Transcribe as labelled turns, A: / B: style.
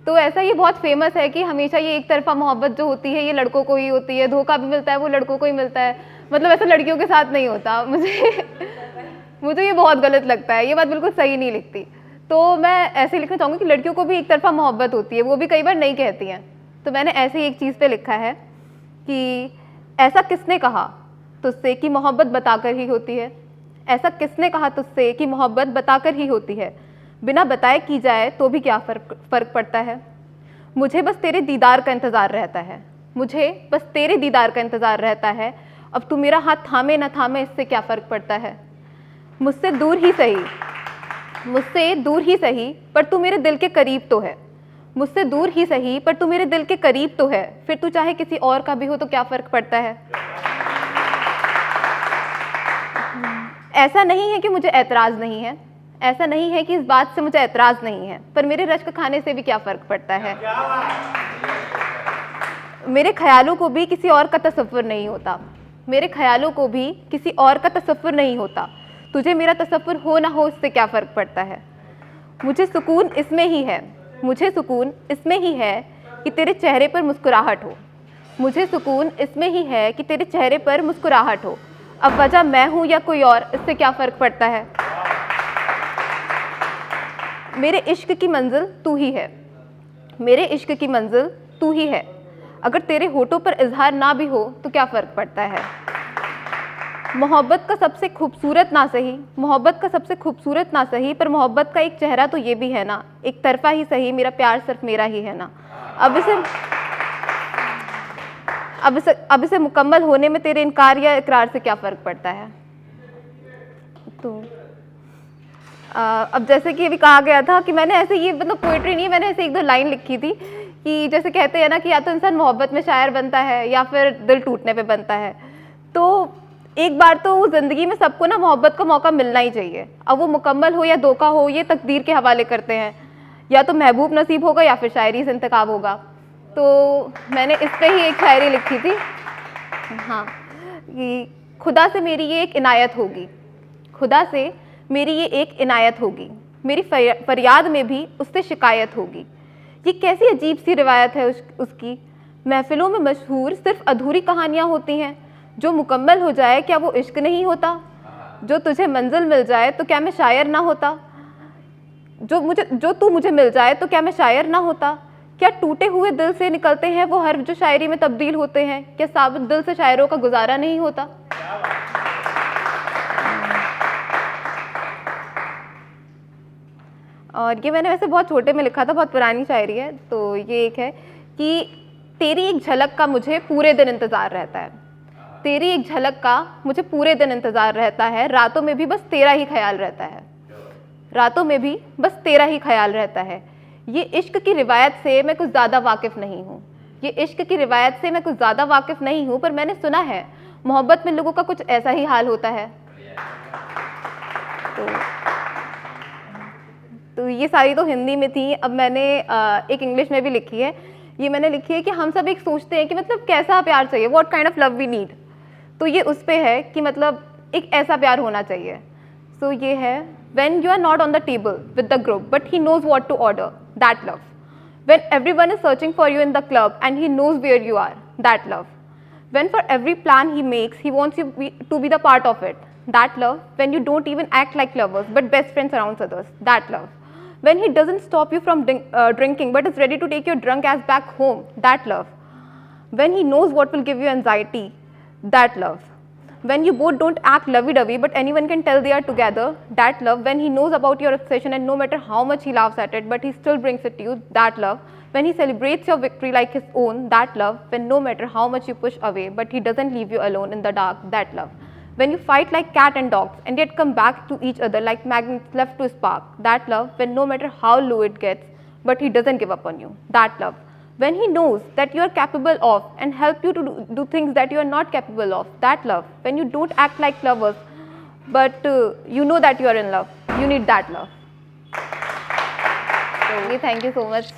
A: तो ऐसा ये बहुत फेमस है कि हमेशा ये एक तरफा मोहब्बत जो होती है ये लड़कों को ही होती है, धोखा भी मिलता है वो लड़कों को ही मिलता है, मतलब ऐसा लड़कियों के साथ नहीं होता। मुझे ये बहुत गलत लगता है, ये बात बिल्कुल सही नहीं लिखती। तो मैं ऐसे लिखना चाहूँगी कि लड़कियों को भी एक तरफा मोहब्बत होती है, वो भी कई बार नहीं कहती हैं। तो मैंने ऐसे ही एक चीज़ पे लिखा है कि ऐसा किसने कहा तुझसे कि मोहब्बत बताकर ही होती है, ऐसा किसने कहा तुझसे कि मोहब्बत बताकर ही होती है, बिना बताए की जाए तो भी क्या फ़र्क पड़ता है। मुझे बस तेरे दीदार का इंतज़ार रहता है, मुझे बस तेरे दीदार का इंतज़ार रहता है, अब तू मेरा हाथ थामे न थामे इससे क्या फ़र्क पड़ता है। मुझसे दूर ही सही, मुझसे दूर ही सही पर तू मेरे दिल के करीब तो है, मुझसे दूर ही सही पर तू मेरे दिल के करीब तो है, फिर तू चाहे किसी और का भी हो तो क्या फ़र्क पड़ता है। ऐसा नहीं है कि मुझे एतराज़ नहीं है, ऐसा नहीं है कि इस बात से मुझे एतराज़ नहीं है, पर मेरे रश्क खाने से भी क्या फ़र्क पड़ता है। मेरे ख्यालों को भी किसी और का तसव्वुर नहीं होता, मेरे ख्यालों को भी किसी और का तसव्वुर नहीं होता, तुझे मेरा तसव्वुर हो ना हो इससे क्या फ़र्क पड़ता है। मुझे सुकून इसमें ही है, मुझे सुकून इसमें ही है कि तेरे चेहरे पर मुस्कुराहट हो, मुझे सुकून इसमें ही है कि तेरे चेहरे पर मुस्कुराहट हो, अब वजह मैं हूँ या कोई और इससे क्या फ़र्क पड़ता है। मेरे इश्क की मंजिल तू ही है, मेरे इश्क की मंजिल तू ही है, अगर तेरे होठों पर इजहार ना भी हो तो क्या फ़र्क पड़ता है। मोहब्बत का सबसे खूबसूरत ना सही, मोहब्बत का सबसे खूबसूरत ना सही, पर मोहब्बत का एक चेहरा तो ये भी है ना, एक तरफा ही सही मेरा प्यार सिर्फ मेरा ही है ना। अब इसे मुकम्मल होने में तेरे इनकार या इकरार से क्या फ़र्क पड़ता है। तो अब जैसे कि अभी कहा गया था कि मैंने ऐसे, ये मतलब पोइट्री नहीं है, मैंने ऐसे एक दो लाइन लिखी थी कि जैसे कहते हैं ना कि या तो इंसान मोहब्बत में शायर बनता है या फिर दिल टूटने पे बनता है। तो एक बार तो ज़िंदगी में सबको ना मोहब्बत का मौका मिलना ही चाहिए, अब वो मुकम्मल हो या धोखा हो ये तकदीर के हवाले करते हैं, या तो महबूब नसीब होगा या फिर शायरी से इंतखाब होगा। तो मैंने इस पर ही एक शायरी लिखी थी, हाँ, कि खुदा से मेरी ये एक इनायत होगी, खुदा से मेरी ये एक इनायत होगी, मेरी फरियाद में भी उससे शिकायत होगी। ये कैसी अजीब सी रिवायत है उसकी, महफिलों में मशहूर सिर्फ अधूरी कहानियाँ होती हैं, जो मुकम्मल हो जाए क्या वो इश्क नहीं होता, जो तुझे मंजिल मिल जाए तो क्या मैं शायर ना होता, जो तू मुझे मिल जाए तो क्या मैं शायर ना होता, क्या टूटे हुए दिल से निकलते हैं वो हर्फ जो शायरी में तब्दील होते हैं, क्या साबित दिल से शायरों का गुजारा नहीं होता। और ये मैंने वैसे बहुत छोटे में लिखा था, बहुत पुरानी शायरी है। तो ये एक है कि तेरी एक झलक का मुझे पूरे दिन इंतज़ार रहता है, तेरी एक झलक का मुझे पूरे दिन इंतज़ार रहता है, रातों में भी बस तेरा ही ख्याल रहता है, रातों में भी बस तेरा ही ख्याल रहता है। ये इश्क की रिवायत से मैं कुछ ज़्यादा वाकिफ़ नहीं हूँ, ये इश्क की रिवायत से मैं कुछ ज़्यादा वाकिफ़ नहीं हूँ, पर मैंने सुना है मोहब्बत में लोगों का कुछ ऐसा ही हाल होता है। तो ये सारी तो हिंदी में थी। अब मैंने एक इंग्लिश में भी लिखी है। ये मैंने लिखी है कि हम सब एक सोचते हैं कि मतलब कैसा प्यार चाहिए, what kind of love we need. तो ये उस पे है कि मतलब एक ऐसा प्यार होना चाहिए। सो ये है, when you are not on the table with the group but he knows what to order, that love. When everyone is searching for you in the club and he knows where you are, that love. When for every plan he makes he wants you to be the part of it, that love. When you don't even act like lovers but best friends around others, that love. When he doesn't stop you from drinking but is ready to take your drunk ass back home, that love. When he knows what will give you anxiety, that love. When you both don't act lovey-dovey but anyone can tell they are together, that love. When he knows about your obsession and no matter how much he laughs at it but he still brings it to you, that love. When he celebrates your victory like his own, that love. When no matter how much you push away but he doesn't leave you alone in the dark, that love. When you fight like cat and dogs and yet come back to each other like magnets left to spark, that love. When no matter how low it gets but he doesn't give up on you, that love. When he knows that you are capable of and help you to do things that you are not capable of, that love. When you don't act like lovers but you know that you are in love, you need that love. So thank you so much.